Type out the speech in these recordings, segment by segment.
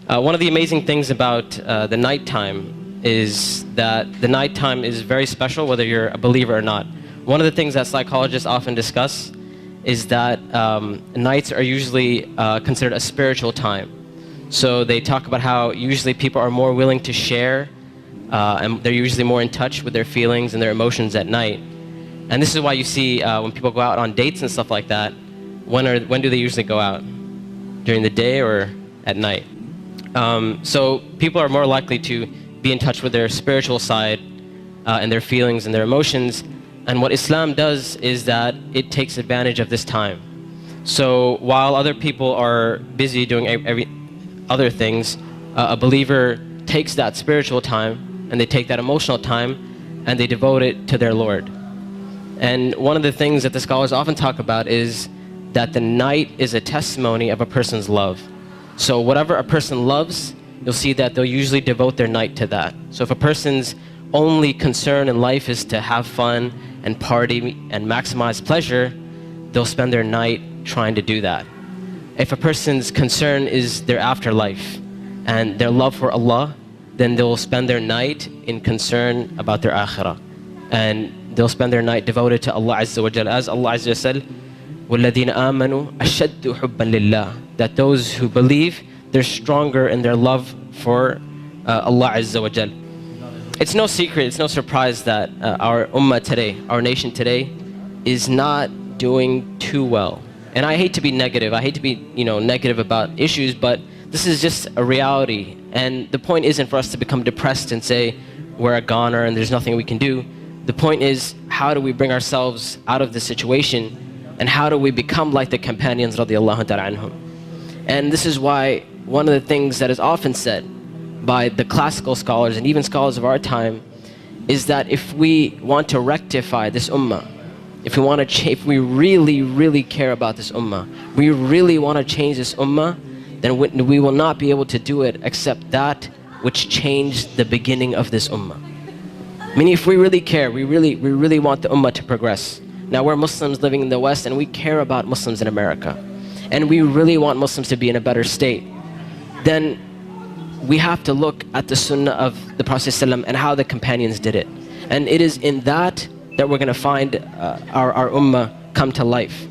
One of the amazing things about the nighttime is that the nighttime is very special whether you're a believer or not. One of the things that psychologists often discuss is that nights are usually considered a spiritual time. So they talk about how usually people are more willing to share and they're usually more in touch with their feelings and their emotions at night. And this is why you see when people go out on dates and stuff like that, when do they usually go out? During the day or at night? So people are more likely to be in touch with their spiritual side and their feelings and their emotions. And what Islam does is that it takes advantage of this time. So while other people are busy doing other things, a believer takes that spiritual time and they take that emotional time and they devote it to their Lord. And one of the things that the scholars often talk about is that the night is a testimony of a person's love. So whatever a person loves, you'll see that they'll usually devote their night to that. So if a person's only concern in life is to have fun and party and maximize pleasure, they'll spend their night trying to do that. If a person's concern is their afterlife and their love for Allah, then they'll spend their night in concern about their akhirah. And they'll spend their night devoted to Allah Azza wa Jal. As Allah Azza wa Jal said, وَالَّذِينَ آمَنُوا أَشَدُّ حُبًّا لِلَّهِ, that those who believe, they're stronger in their love for Allah Azza wa Jal. It's no secret, it's no surprise that our ummah today, our nation today, is not doing too well. And I hate to be negative, I hate to be negative about issues, but this is just a reality. And the point isn't for us to become depressed and say we're a goner and there's nothing we can do. The point is, how do we bring ourselves out of this situation, and how do we become like the companions radiallahu ta'ala anhum? And this is why one of the things that is often said by the classical scholars and even scholars of our time is that if we want to rectify this ummah, if we really, really care about this ummah, we really want to change this ummah, then we will not be able to do it except that which changed the beginning of this ummah. Meaning, if we really care, we really want the ummah to progress. Now we're Muslims living in the West and we care about Muslims in America, and we really want Muslims to be in a better state, then we have to look at the sunnah of the Prophet ﷺ and how the companions did it. And it is in that we're going to find our ummah come to life.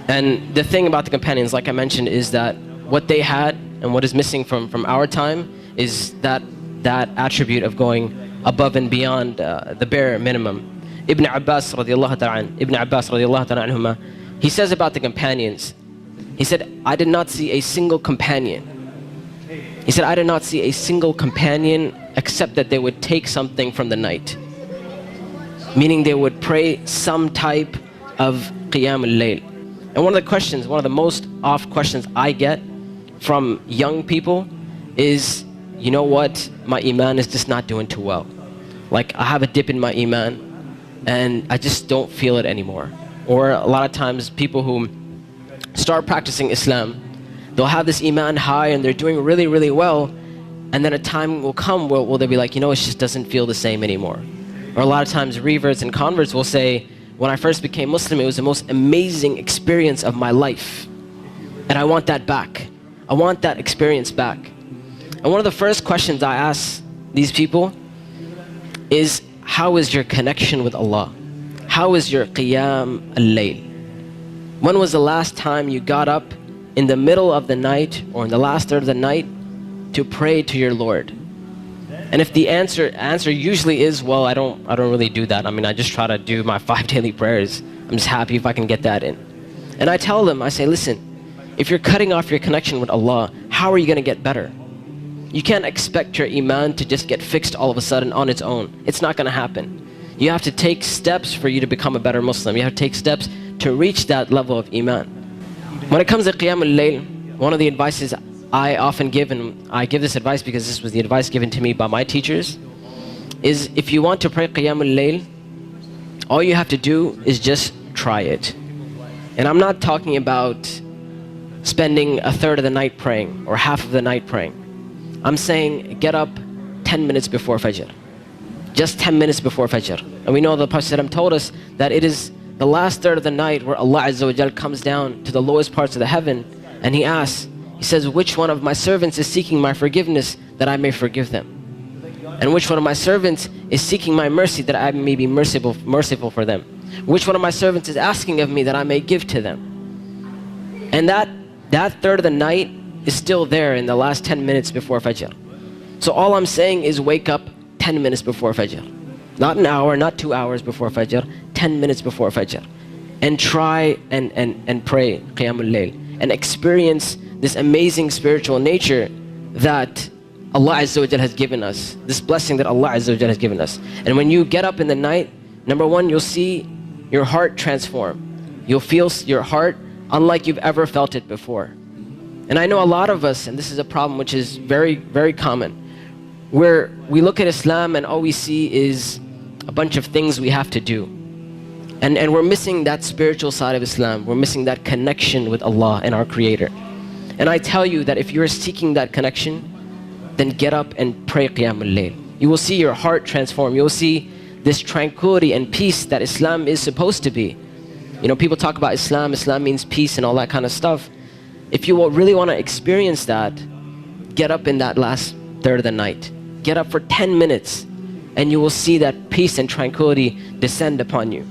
And the thing about the companions, like I mentioned, is that what they had and what is missing from our time is that attribute of going above and beyond the bare minimum. Ibn Abbas radiallahu ta'ala anhuma, he says about the companions, he said, I did not see a single companion. He said, I did not see a single companion except that they would take something from the night. Meaning they would pray some type of qiyam al-layl. And one of the most oft questions I get from young people is, you know what, my iman is just not doing too well. Like, I have a dip in my iman and I just don't feel it anymore. Or a lot of times people who start practicing Islam, they'll have this iman high and they're doing really, really well, and then a time will come where they'll be like, it just doesn't feel the same anymore. Or a lot of times reverts and converts will say, when I first became Muslim, it was the most amazing experience of my life, and I want that back. I want that experience back. And one of the first questions I ask these people is, how is your connection with Allah? How is your qiyam al-layl? When was the last time you got up in the middle of the night or in the last third of the night to pray to your Lord? And if the answer usually is, well, I don't really do that. I mean, I just try to do my 5 daily prayers. I'm just happy if I can get that in. And I tell them, I say, listen, if you're cutting off your connection with Allah, how are you going to get better? You can't expect your iman to just get fixed all of a sudden on its own. It's not going to happen. You have to take steps for you to become a better Muslim. You have to take steps to reach that level of iman. When it comes to qiyam al-layl, one of the advices I often give, and I give this advice because this was the advice given to me by my teachers, is if you want to pray qiyam al-layl, all you have to do is just try it. And I'm not talking about spending a third of the night praying or half of the night praying. I'm saying get up 10 minutes before Fajr. Just 10 minutes before Fajr. And we know the Prophet ﷺ told us that it is the last third of the night where Allah Azza wa Jal comes down to the lowest parts of the heaven and He asks, He says, which one of my servants is seeking my forgiveness that I may forgive them? And which one of my servants is seeking my mercy that I may be merciful for them? Which one of my servants is asking of me that I may give to them? And that third of the night is still there in the last 10 minutes before Fajr. So all I'm saying is wake up 10 minutes before Fajr. Not an hour, not 2 hours before Fajr, 10 minutes before Fajr. And try and pray Qiyamul Layl and experience this amazing spiritual nature that Allah Azza wa Jal has given us, this blessing that Allah Azza wa Jal has given us. And when you get up in the night, number one, you'll see your heart transform. You'll feel your heart unlike you've ever felt it before. And I know a lot of us, and this is a problem which is very, very common, where we look at Islam and all we see is a bunch of things we have to do. And we're missing that spiritual side of Islam. We're missing that connection with Allah and our Creator. And I tell you that if you're seeking that connection, then get up and pray Qiyamul Layl. You will see your heart transform. You will see this tranquility and peace that Islam is supposed to be. You know, people talk about Islam. Islam means peace and all that kind of stuff. If you really want to experience that, get up in that last third of the night. Get up for 10 minutes and you will see that peace and tranquility descend upon you.